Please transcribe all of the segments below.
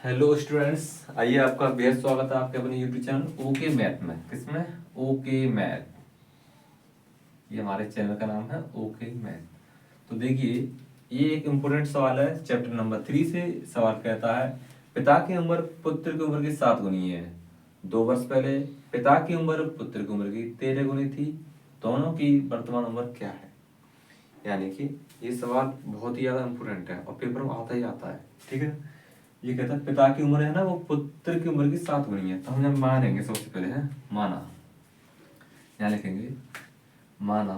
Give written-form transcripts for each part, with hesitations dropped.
Hello students, आइए आपका बेहद स्वागत है आपके अपने यूट्यूब चैनल ओके मैथ में। किसमें? Okay math. ये हमारे चैनल का नाम है ओके मैथ। तो देखिए, ये एक इम्पोर्टेंट सवाल है चैप्टर नंबर 3 से। सवाल कहता है पिता की उम्र पुत्र की उम्र की 7 गुनी है। 2 वर्ष पहले पिता की उम्र पुत्र की उम्र की 13 गुनी थी। दोनों की वर्तमान उम्र क्या है? यानी कि ये सवाल बहुत ही ज्यादा इम्पोर्टेंट है और पेपर में आता ही आता है। ठीक है, ये कहता है पिता की उम्र है ना वो पुत्र की उम्र की 7 गुनी है। तो हम यहाँ मानेंगे सबसे पहले है माना, यहाँ लिखेंगे माना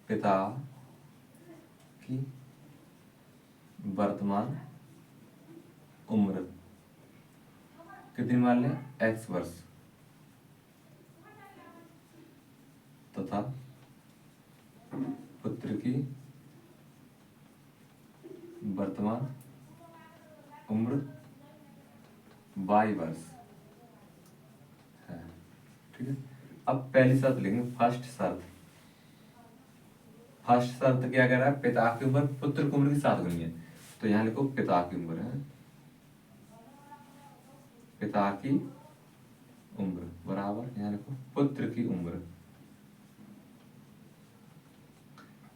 पिता की वर्तमान उम्र कितनी मान लें? x वर्ष तथा पुत्र की वर्तमान उम्र y वर्ष है। ठीक है, अब पहली शर्त लिखेंगे। फर्स्ट शर्त क्या कह रहा है? पिता की उम्र पुत्र की उम्र की 7 गुनी है। तो यहाँ लिखो पिता की उम्र है, पिता की उम्र बराबर यहाँ लिखो पुत्र की उम्र।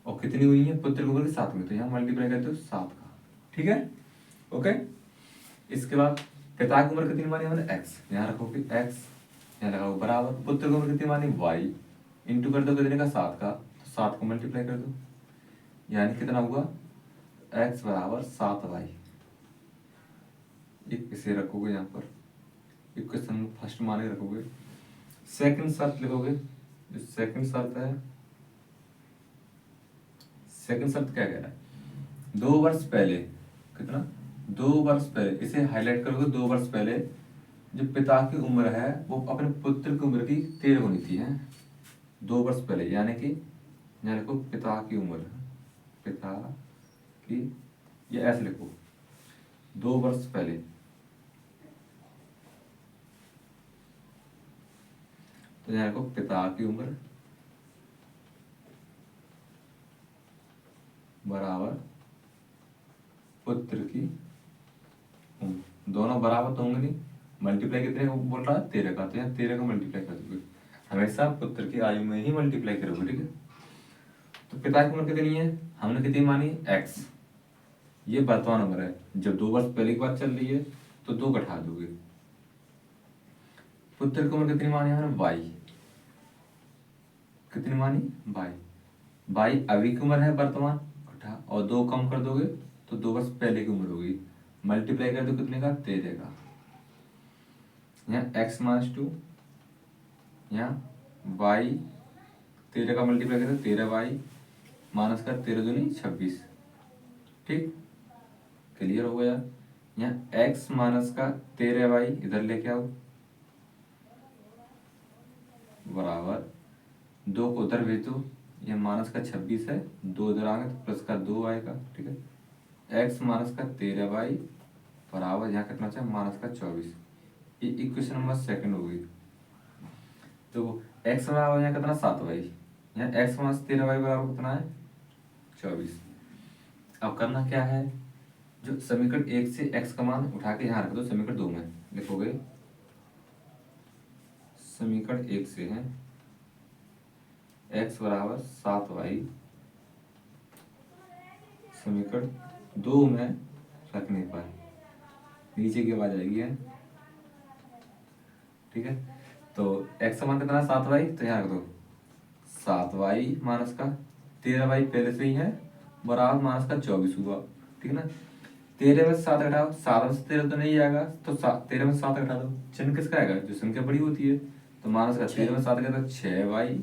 और कितनी हुई है? पुत्र की उम्र की 7 में, तो यहाँ मल्टीप्लाई करते हो 7 का। ठीक है, ओके। इसके बाद पिता की उम्र कितनी मानी हमने? x, यहाँ रखोगे x, यहाँ लगाओ बराबर पुत्र की उम्र कितनी मानी? y, इंटू कर दो कितने का? 7 का। तो 7 को मल्टीप्लाई कर दो, यानी कितना हुआ? x बराबर 7y। इसे रखोगे यहाँ पर, इक्वेशन फर्स्ट मान के रखोगे। सेकंड शर्त लिखोगे। जो सेकंड शर्त है, सेकंड शर्त क्या कह रहा है? 2 वर्ष पहले कितना? 2 वर्ष पहले, इसे हाईलाइट करोगे। 2 वर्ष पहले जो पिता की उम्र है वो अपने पुत्र की उम्र की 13 गुनी थी है। 2 वर्ष पहले यानी कि यहाँ लिखो पिता की उम्र, पिता की, ये ऐसे लिखो 2 वर्ष पहले। तो यहाँ लिखो पिता की उम्र बराबर पुत्र की उम्र। दोनों बराबर तो होंगे नहीं, मल्टीप्लाई कितने का बोल रहा है? 13 का। तो यहाँ 13 का मल्टीप्लाई कर दोगे, हमेशा पुत्र की आयु में ही मल्टीप्लाई करोगे। ठीक है, तो पिता की उम्र कितनी है? हमने कितनी मानी? x। ये वर्तमान उम्र है, जब 2 वर्ष पहले की बात चल रही है तो 2 घटा दोगे। पुत्र की उम्र कितनी मानी हमने? y। कितनी मानी? y अभी की उम्र है वर्तमान, घटा और 2 कम कर दोगे तो 2 वर्ष पहले की उम्र होगी। मल्टीप्लाई कर दो कितने का? 13 का। यहाँ x माइनस 2, यहाँ y 13 का मल्टीप्लाई कर दो 13y माइनस का 13 दूनी 26। ठीक, क्लियर हो गया। यहाँ x माइनस का 13y इधर लेके आओ बराबर 2 को उधर भेज दो। यह माइनस का 26 है, 2 इधर आएंगे तो प्लस का 2 आएगा। ठीक है, x माइनस का 13y बराबर यहाँ कितना चाहिए? माइनस का 24। ये इक्वेशन नंबर सेकंड होगी। तो x बराबर यहाँ कितना? 7y। यहाँ x माइनस 13y बराबर कितना है? 24। अब करना क्या है? जो समीकरण 1 से x का मान उठा के यहाँ रख दो। समीकरण 2 में लिखोगे, समीकरण 1 से है x बराबर 7y, समीकरण 2 में रखने पर नीचे की आवाज आएगी है। ठीक है, तो x का मान कितना? 7y, तो यहाँ रख दो 7y माइनस का 13y पहले से ही है बराबर माइनस का 24 हुआ। ठीक है ना, 13 में से 7 घटाओ, 7 में से 13 तो नहीं आएगा, तो 13 में से 7 घटा दो। चिन्ह किसका आएगा? जो संख्या बड़ी होती है। तो माइनस का 13 में 7 गया तो 6y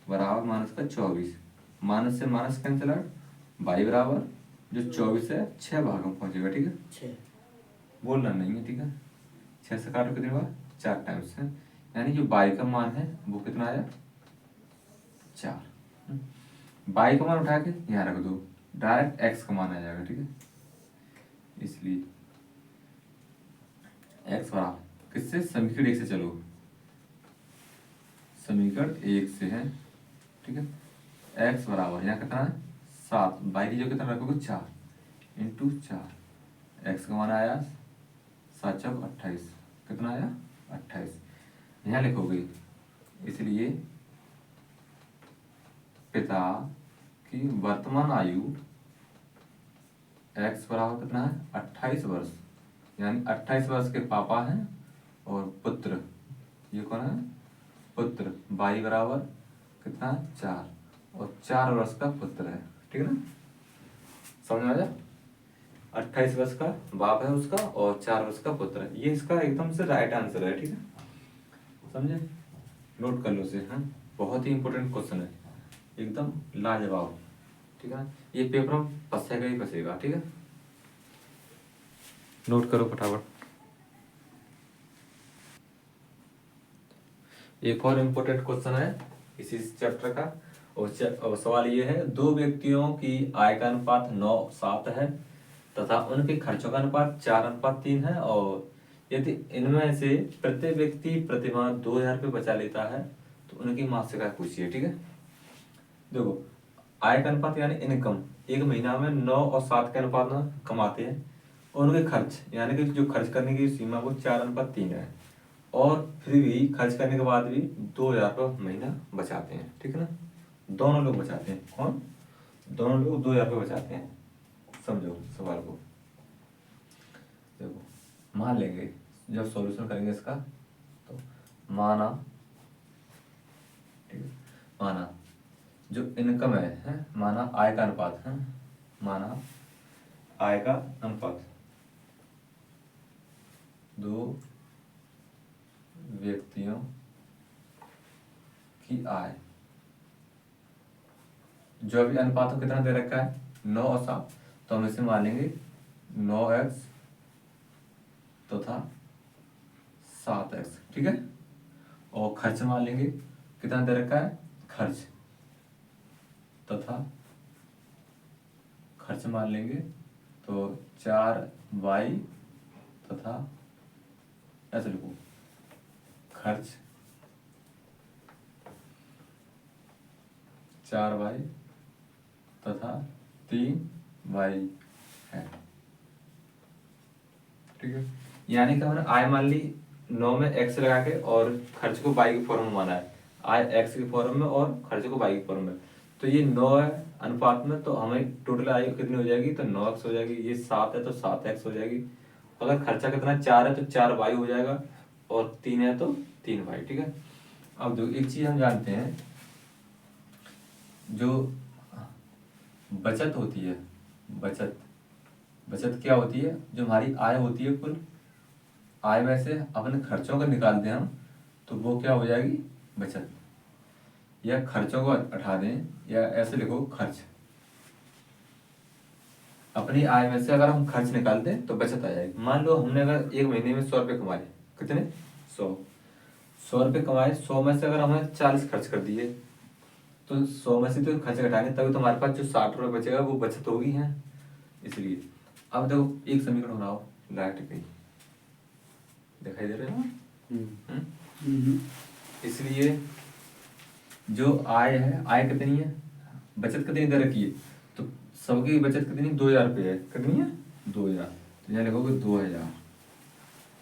बराबर माइनस का 24। माइनस से माइनस कैंसिल आउट, y बराबर जो 24 है 6 भाग में पहुंचेगा। ठीक है, बोलना नहीं है। ठीक है, 6 से काटो कितने बार? 4 टाइम्स है, यानी जो y का मान है वो कितना आया? 4। y का मान उठा के यहाँ रख दो, डायरेक्ट x का मान आ जाएगा। ठीक है, इसलिए x बराबर किससे? समीकरण 1 से चलो, समीकरण 1 से है। ठीक है, x बराबर यहाँ कितना है? 7, बाई की जो कितना रखोगे 4 इंटू 4, एक्स का मान आया 7 चौक 28, कितना आया 28, यहाँ लिखोगे। इसलिए पिता की वर्तमान आयु एक्स बराबर कितना है 28 वर्ष, यानी 28 वर्ष के पापा हैं और पुत्र, ये कौन है पुत्र, बाई बराबर कितना है 4 और 4 वर्ष का पुत्र है। ठीक है ना, समझ में आया। 28 वर्ष का बाप है उसका और 4 वर्ष का पुत्र है, ये इसका एकदम से राइट आंसर है। ठीक है, समझे, नोट कर लो इसे। हाँ, बहुत ही इंपॉर्टेंट क्वेश्चन है, एकदम लाजवाब। ठीक है, ये पेपर में फंसेगा ही फंसेगा। ठीक है, नोट करो फटाफट। एक और इम्पोर्टेंट क्वेश्चन है इसी चैप्टर का, और सवाल ये है, दो व्यक्तियों की आय का अनुपात 9:7 है तथा उनके खर्चों का अनुपात 4:3 है, और यदि इनमें से प्रत्येक व्यक्ति प्रतिमाह 2,000 रुपये बचा लेता है तो उनकी मासिक आय पूछिए। ठीक है, देखो आय का अनुपात यानी इनकम, एक महीना में 9 और 7 के अनुपात में कमाते हैं, और उनके खर्च यानी कि जो खर्च करने की सीमा वो 4:3 है, और फिर भी खर्च करने के बाद भी 2,000 रुपये महीना बचाते हैं। ठीक है ना, दोनों लोग बचाते हैं। कौन? दोनों लोग 2,000 रुपये बचाते हैं। समझो सवाल को, देखो मान लेंगे जब सॉल्यूशन करेंगे इसका, तो माना, ठीक है, माना जो इनकम है माना आय का अनुपात है, माना आय का अनुपात, दो व्यक्तियों की आय, जो अभी अनुपात को कितना दे रखा है 9 और 7, तो हम इसे मान लेंगे 9x तथा 7x। ठीक है, और खर्च मान लेंगे कितना दे रखा है खर्च, तथा खर्च मान लेंगे तो 4y तथा, ऐसे लिखो खर्च 4y तथा 3y है। ठीक है, यानी कि हमने आय मान ली 9 में x लगा के और खर्च को y के फॉर्म में माना है, आय x के फॉर्म में और खर्च को y के फॉर्म में, तो ये 9 है अनुपात में, तो हमें टोटल आय कितनी हो जाएगी, तो 9x हो जाएगी, ये 7 है तो 7x हो जाएगी, अगर खर्चा कितना 4 है तो 4y हो जाएगा, और 3 है तो 3y। ठीक है, अब देखो एक चीज हम जानते हैं, जो बचत होती है, बचत क्या होती है, जो हमारी आय होती है कुल आय में से अपने खर्चों को निकाल दें हम, तो वो क्या हो जाएगी बचत, या खर्चों को हटा दें, या ऐसे लिखो खर्च, अपनी आय में से अगर हम खर्च निकाल दें तो बचत आ जाएगी। मान लो हमने अगर एक महीने में 100 रुपये कमाए, कितने 100 रुपये कमाए, 100 में से अगर हमने 40 खर्च कर दिए, तो 100 में से तो खर्च घटाएंगे, तभी तो हमारे पास जो 60 रुपये बचेगा वो बचत होगी है। इसलिए अब देखो एक समीकरण बनाओ, लाइट पे दिखाई दे रहा है। इसलिए जो आय है, आय कितनी है, बचत कितनी दे रखी है, तो सबकी बचत कितनी 2,000 रुपये है, कितनी है 2,000, तो यहाँ लिखोगे 2,000,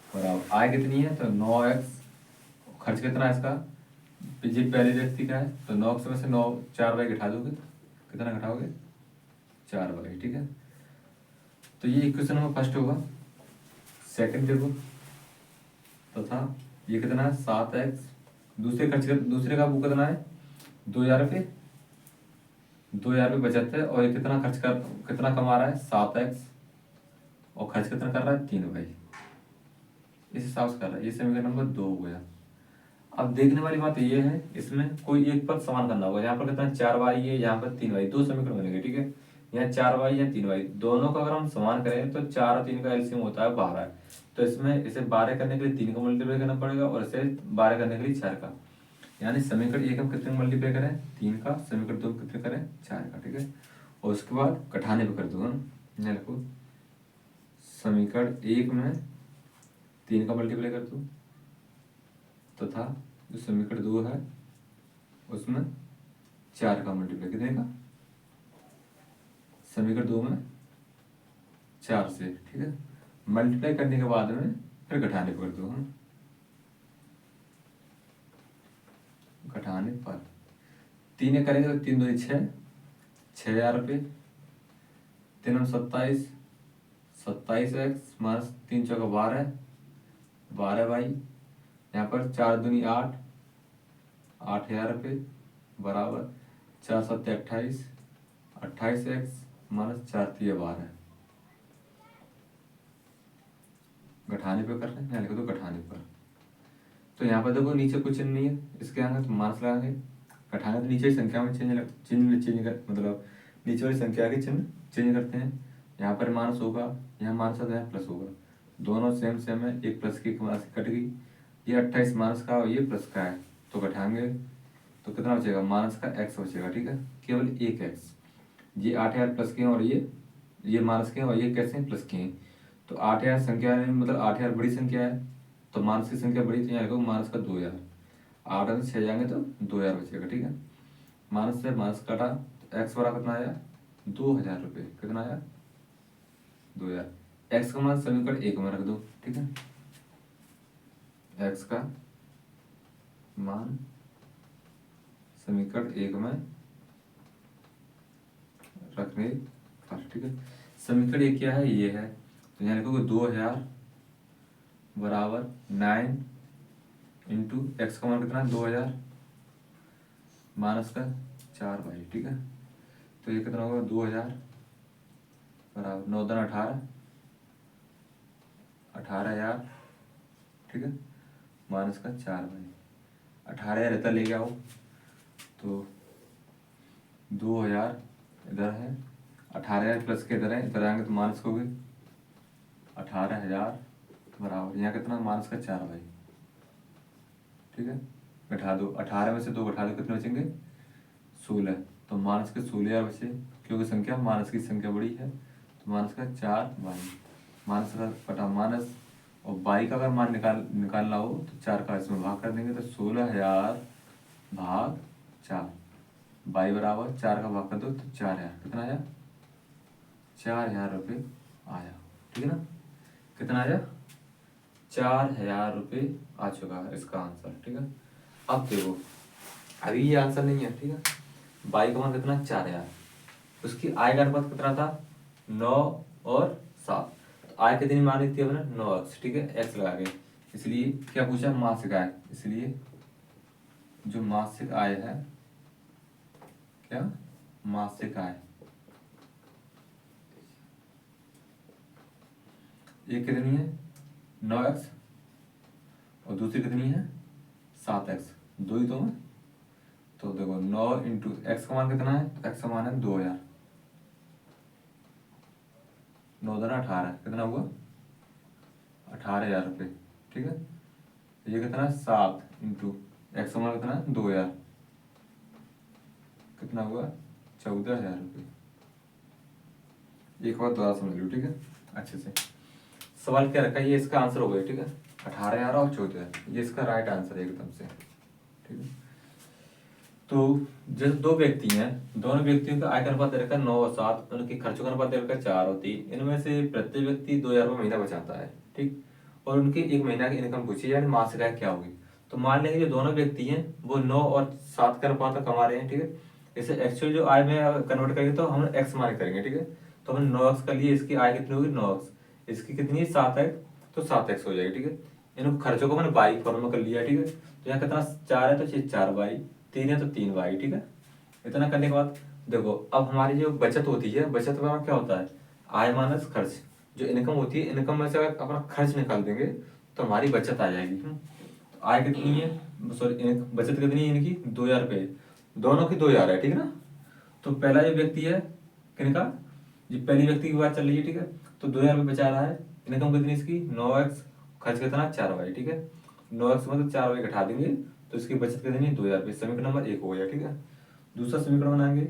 और अब आय कितनी है तो 9x, खर्च कितना है इसका, जी पहले व्यक्ति का है, तो 9x में से 9 4y घटा दोगे तो कितना घटाओगे 4y। ठीक है, तो ये इक्वेशन नंबर फर्स्ट होगा। सेकंड देखो, तथा ये कितना है 7x, दूसरे खर्च का, दूसरे का वो कितना है 2,000 रुपये, 2,000 रुपये बचत है, और ये कितना खर्च कर, कितना कमा रहा है 7x, और खर्च कितना कर रहा है 3y, इस हिसाब से कर रहा है। ये समीकरण नंबर 2 हो गया। अब देखने वाली बात ये है, इसमें कोई एक पद समान करना होगा, यहाँ पर कितना 4y है, यहाँ पर 3y, दो समीकरण बनेंगे। ठीक है, यहाँ 4y या 3y, दोनों का अगर हम समान करें तो 4 और 3 का एलसीएम होता है 12, तो इसमें इसे 12 करने के लिए 3 का मल्टीप्लाई करना पड़ेगा, और इसे 12 करने के लिए 4 का, यानी समीकरण 1 हम कितने मल्टीप्लाई करें 3 का, समीकरण 2 कितने करें 4 का। ठीक है, और उसके बाद घटाने पर कर दूंगा, यहाँ लिखो समीकरण 1 में 3 का मल्टीप्लाई कर दूँ, तथा जो समीकरण 2 है उसमें 4 का मल्टीप्लाई कितने का समीकरण 2 में 4 से, ठीक है। मल्टीप्लाई करने के बाद में फिर घटाने पर कर दो हम, घटाने पर 3 करेंगे तो 3 2 6, 6,000 रुपये, 3 27, 27x माइनस 3 चौका 12, 12 यहाँ पर 4 दूनी 8, 8,000 रुपये बराबर 4 7 28, 28x माइनस 4 3 12। घटाने पे कर रहे हैं, यहाँ लिखो तो घटाने पर। तो यहाँ पर देखो नीचे कुछ चिन्ह नहीं है, इसके आगे तो माइनस लगाएंगे। घटाने तो नीचे संख्या में चिन्ह कर, मतलब नीचे वाली संख्या के चिन्ह चेंज करते हैं। यहाँ पर माइनस होगा, यहाँ माइनस होगा, यहाँ प्लस होगा, दोनों सेम सेम है। एक प्लस की एक माइनस कट गई, ये 28 माइनस का और ये प्लस का है, तो घटाएंगे तो कितना बचेगा, माइनस का x बचेगा, ठीक है, केवल एक x। ये 8,000 प्लस के हैं और ये माइनस के हैं और ये कैसे हैं, प्लस के हैं। तो 8,000 संख्या है, मतलब 8,000 बड़ी संख्या है, तो माइनस की संख्या बड़ी, तो यहाँ लिखो माइनस का 2,000। 8 में 6 जाएंगे तो 2,000 बचेगा, ठीक है। माइनस से माइनस कटा तो एक्स बराबर कितना आया, 2,000 रुपये। कितना आया, 2,000। एक्स का मान समीकरण 1 में रख दो, ठीक है। एक्स का मान समीकरण 1 में रखने पर, ठीक है। समीकरण 1 क्या है, ये है, तो यहाँ लिखोगे 2,000 बराबर 9 इंटू एक्स का मान कितना है, 2,000 माइनस का 4 ठीक है। तो ये कितना होगा, 2,000 बराबर 9 दूनी 18, 18,000, ठीक है, माइनस का 4 18,000 इधर ले आओ तो 2,000 इधर है, 18,000 प्लस के इधर है, इधर आएंगे तो माइनस हो गए 18,000 बराबर यहाँ कितना, माइनस का 4 ठीक है। घटा दो, 18 में से 2 घटा दो, कितने बचेंगे, 16। तो माइनस के 16,000 बचे, क्योंकि संख्या माइनस की संख्या बड़ी है, तो माइनस का 4 माइनस का कटा माइनस, और बाई का अगर मान निकालना हो तो 4 का इसमें भाग कर देंगे, तो 16,000 भाग 4, बाई बराबर 4 का भाग कर दो तो 4,000। कितना आया, 4,000 रुपये आया, ठीक है ना। कितना आया, 4,000 रुपये आ चुका है इसका आंसर, ठीक है। अब देखो, अभी ये आंसर नहीं है, ठीक है। बाई का मान कितना, 4,000, उसकी आय का अनुपात कितना था, 9 और 7। तो आय कितनी मान ली थी अपने, 9x, ठीक है, x लगा के। इसलिए क्या पूछा, मासिक आय, इसलिए जो मासिक आय है, क्या, मासिक आय, ये कितनी है, 9x, और दूसरी कितनी है, 7x, दो ही तो है। तो देखो 9 इंटू एक्स का मान कितना है, एक्स का मान है 2,000, 9 दूनी 18, कितना हुआ, 18,000 रुपये, ठीक है। ये कितना है, 7 इंटू एक्स का मान कितना है, 2,000, कितना हुआ, 14,000 रुपये। एक बार दोबारा समझ लो, ठीक है, अच्छे से। सवाल क्या रखा है, ये इसका आंसर हो गया, ठीक है, 18,000 और 14,000, ये इसका राइट आंसर है एकदम से, ठीक है। तो जैसे दो व्यक्ति हैं, दोनों व्यक्तियों का आय का अनुपात दे रखा है 9 और 7, उनके खर्चों का अनुपात दे रखा है 4 और 3। इनमें से प्रत्येक व्यक्ति 2,000 रुपये महीना बचाता है, ठीक, और उनकी एक महीना की इनकम पूछी यानी मासिक आय क्या होगी। तो मान लेंगे जो दोनों व्यक्ति हैं वो 9 और 7 का अनुपात कमा रहे हैं, ठीक है। इसे एक्चुअल जो आय में कन्वर्ट करेंगे तो हम एक्स मान करेंगे, ठीक है। तो हम 9x का लिए, इसकी आय कितनी होगी, 9x, इसकी कितनी है, 7x, तो 7x हो जाएगी, ठीक है। इन खर्चों को मैंने बाई फॉर्म में कर लिया, ठीक है। तो यहाँ कितना 4 है, तो 4 3 है तो 3 ठीक है। इतना करने के बाद देखो, अब हमारी जो बचत होती है, बचत में क्या होता है, आय माइनस खर्च। जो इनकम होती है, इनकम में से अगर अपना खर्च निकाल देंगे तो हमारी बचत आ जाएगी। तो आय कितनी है, सॉरी बचत कितनी है इनकी, 2,000 रुपये, दोनों की 2,000 है, ठीक है ना। तो पहला जो व्यक्ति है, किनका, जो पहली व्यक्ति की बात चल रही है, ठीक है। तो 2,000 रुपये बचा रहा है, इनकम कितनी इसकी, 9x, खर्च कितना 4, ठीक है। 9x मतलब 4 घटा देंगे तो इसकी बचत कितनी है, 2,000 रुपये। समीकरण नंबर 1 हो गया, ठीक है। दूसरा समीकरण बनाएंगे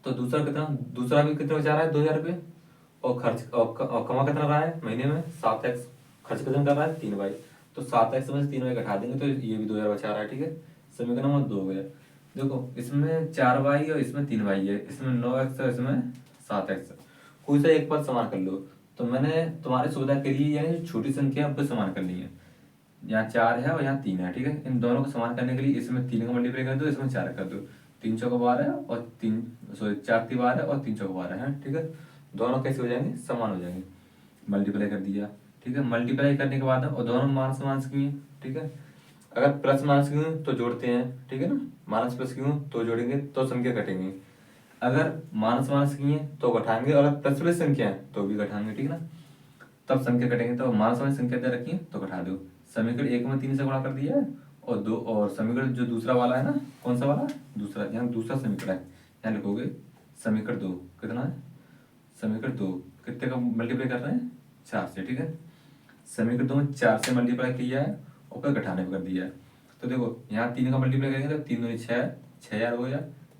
तो दूसरा कितना, दूसरा भी कितना बचा रहा है, 2,000 रुपये, और खर्च और कमा कितना रहा है महीने में, 7x, खर्च कितना कर रहा है, 3, तो 7x में से 3 घटा देंगे तो ये भी 2,000 बचा रहा है, ठीक है। समीकरण नंबर 2 हो गया। देखो इसमें 4 और इसमें 3 है, इसमें 9x और इसमें 7x। कोई सा एक पद समान कर लो। तो मैंने तुम्हारी सुविधा के लिए यानी जो छोटी संख्या है, आपको समान करनी है। यहाँ 4 है और यहाँ 3 है, ठीक है। इन दोनों को समान करने के लिए इसमें 3 का मल्टीप्लाई कर दो, इसमें 4 कर दो। 3 चौका 12 और 3 सॉरी 4 3 12 और 3 चौका 12 है, ठीक है। दोनों कैसे हो जाएंगे, समान हो जाएंगे। मल्टीप्लाई कर दिया, ठीक है। मल्टीप्लाई करने के बाद और दोनों माइनस माइनस की हैं, ठीक है। अगर प्लस माइनस की हूँ तो जोड़ते हैं, ठीक है ना। माइनस प्लस की हूँ तो जोड़ेंगे तो संख्या कटेंगे। अगर माइनस माइनस की है तो घटाएंगे, और अगर प्लस प्लस संख्या है तो भी घटाएंगे, ठीक है ना। तब संख्या कटेंगे। तो माइनस वाली संख्या दे रखी है तो घटा दो। समीकरण 1 में 3 से गुणा कर दिया है, और दो और समीकरण जो दूसरा वाला है ना, कौन सा वाला, दूसरा, यहाँ दूसरा समीकरण है, यहाँ लिखोगे समीकरण 2 कितना है, समीकरण 2 कितने का मल्टीप्लाई कर रहे हैं, 4 से, ठीक है। समीकरण 2 में 4 से मल्टीप्लाई किया है और फिर घटाने पर कर दिया है। तो देखो यहाँ 3 का मल्टीप्लाई करेंगे तो 3 दूनी 6, 6 यार हो गया,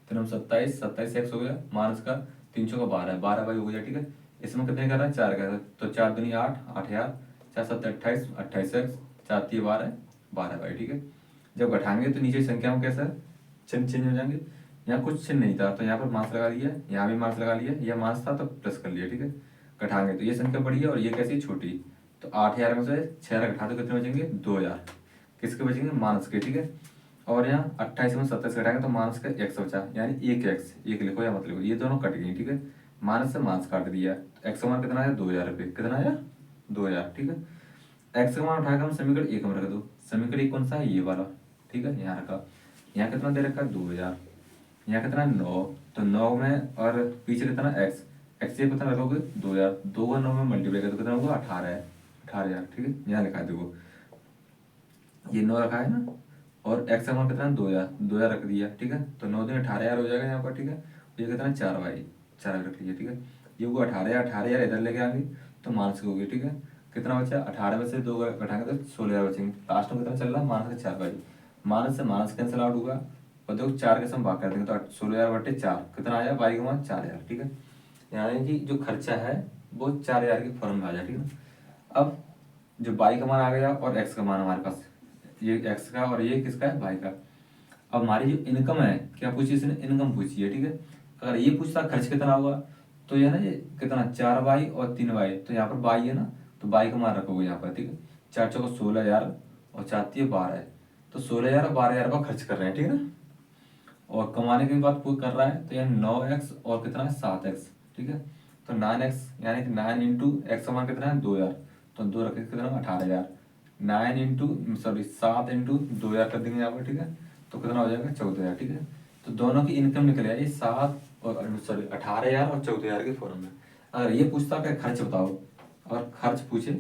3 27, 27 एक्स हो गया, माइनस का 3 चौका 12, 12 बाई हो गया, ठीक है। इसमें कितने कर रहा है, 4 कर रहा है, तो 4 दूनी 8, 8 यार, 4 7 28, 28 एक्स, 4 3 12, 12 बाई, ठीक है। जब घटाएंगे तो नीचे संख्या में कैसा चिन्ह चेंज हो जाएंगे। यहाँ कुछ चिन्ह नहीं था तो यहाँ पर मार्क्स लगा लिया, यहाँ भी मार्क्स लगा लिया, यह मार्क्स था तो प्लस कर लिया, ठीक है। घटाएंगे तो ये संख्या बड़ी है और ये कैसी छोटी। तो 8000 में से 6 घटा तो कितने बचेंगे, 2000। किसके बचेंगे, माइनस के, ठीक है। और यहाँ 28 में 27 घटाएंगे तो माइनस का एक्स बचा, यानी एक एक्स, एक लिखो या मत लिखो, ये दोनों कट गई, ठीक है। माइनस से माइनस काट दिया तो एक्स का मान कितना आया, 2000 रुपये, कितना आया, 2000, ठीक है। एक्स का मान उठाकर हम समीकरण 1 में रख दो। समीकरण 1 कौन सा है, ये वाला, ठीक है, यहाँ रखा। यहाँ कितना दे रखा है, 2000। यहाँ कितना 9, तो 9 में और पीछे कितना एक्स, एक्स ये कितना रखोगे, 2000, 2 का 9 में मल्टीप्लाई कर तो कितना होगा, 18 है, 18,000, ठीक है। यहाँ लिखा देखो, ये 9 रखा है ना, और एक्स का मान कितना है, 2000, 2000 रख दिया, ठीक है। तो 9 दिन 18,000 हो जाएगा यहाँ पर, ठीक है। ये कितना है, 4 बाई 4 रख लीजिए, ठीक है। ये होगा 18,000, 18,000 इधर लेके आएंगे तो माइनस की होगी, ठीक है। कितना बचा, 18 में से 2 घटाएंगे तो 16,000 बचेंगे। लास्ट में कितना चल रहा है, माइनस का 4 बाई, माइनस से माइनस कैंसिल आउट होगा, और देखो 4 के सम भाग कर देंगे तो 16,000 बटे 4 कितना आया, बाई का मान 4,000, ठीक है। यानी कि जो खर्चा है वो 4,000 के फॉर्म में आ जाए, ठीक है। अब जो बाई का मान आ गया और एक्स का मान हमारे पास, ये एक्स का और ये किसका है, बाई का। अब हमारी जो इनकम है, क्या पूछी इसने, इनकम पूछी है, ठीक है। अगर ये पूछता खर्च कितना होगा, तो ये ना ये कितना 4 बाई और 3 बाई, तो यहाँ पर बाई है ना, तो बाई का मान रखोगे यहाँ पर, ठीक है। 4 चौका 16,000 और 4 3 12 है, तो 16,000 और 12,000 का खर्च कर रहे हैं, ठीक है ना। और कमाने की बात पूरी कर रहा है तो यहाँ 9x और कितना है, 7x, ठीक है। तो 9x यानी कि 9 इंटू एक्स का मान कितना है, 2000, तो 2 रखे कितना, 18,000। 9 इंटू सॉरी 7 इंटू 2000 कर देंगे यहाँ पर, ठीक है। तो कितना हो जाएगा, 14,000, ठीक है। तो दोनों की इनकम निकल आई 7 और सॉरी 18,000 और 14,000 के फॉर्म में। अगर ये पूछता है खर्च बताओ, और खर्च पूछे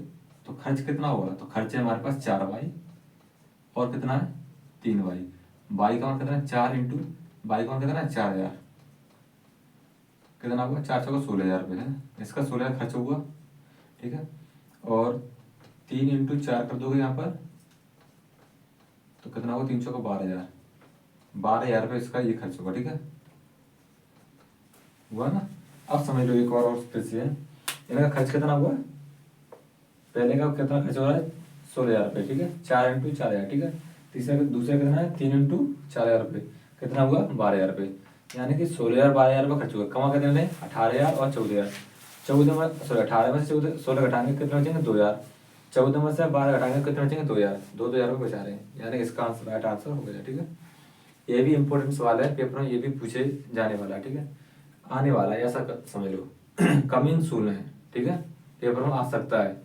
तो खर्च कितना होगा, तो खर्च है हमारे पास 4 बाई और कितना है, 3 बाई। बाई का मान कितना है, 4 इंटू बाई का मान कितना है, 4,000, कितना होगा, 4 चौका 16,000 रुपये है, इसका 16,000 खर्च होगा, ठीक है। और 3 इंटू 4 कर दोगे यहाँ पर तो कितना होगा, 3 चौका 12,000, 12,000 रुपये इसका ये खर्च होगा, ठीक है। हुआ ना। अब समझ लो एक और फिर से इनका खर्च कितना हुआ, पहले का कितना खर्च हो रहा है, 16,000 रुपये, ठीक है। 4 इंटू 4,000, ठीक है। तीसरे दूसरे कितना है, 3 इंटू 4,000 रुपये, कितना हुआ, 12,000 रुपये। यानी कि 16,000 12,000 रुपये खर्च हुआ। कमा कितने में, 18,000 और 14,000। 14 में सॉरी 18 में से 14 16 घटाएंगे कितने बचेंगे, 2,000। 14 में से 12 घटाएंगे कितने बचेंगे, 2,000, 2,000 रुपये बचा रहे हैं। यानी इसका आंसर राइट आंसर हो गया, ठीक है। ये भी इंपॉर्टेंट सवाल है, पेपर में ये भी पूछे जाने वाला है, ठीक है। आने वाला है, ऐसा समझ लो। कमिंग सून है, ठीक है, पेपर में आ सकता है।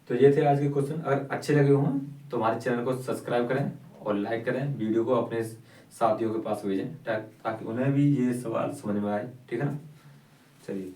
तो ये थे आज के क्वेश्चन। अगर अच्छे लगे हों तो हमारे चैनल को सब्सक्राइब करें और लाइक करें, वीडियो को अपने साथियों के पास भेजें ताकि उन्हें भी ये सवाल समझ में आए, ठीक है ना। चलिए।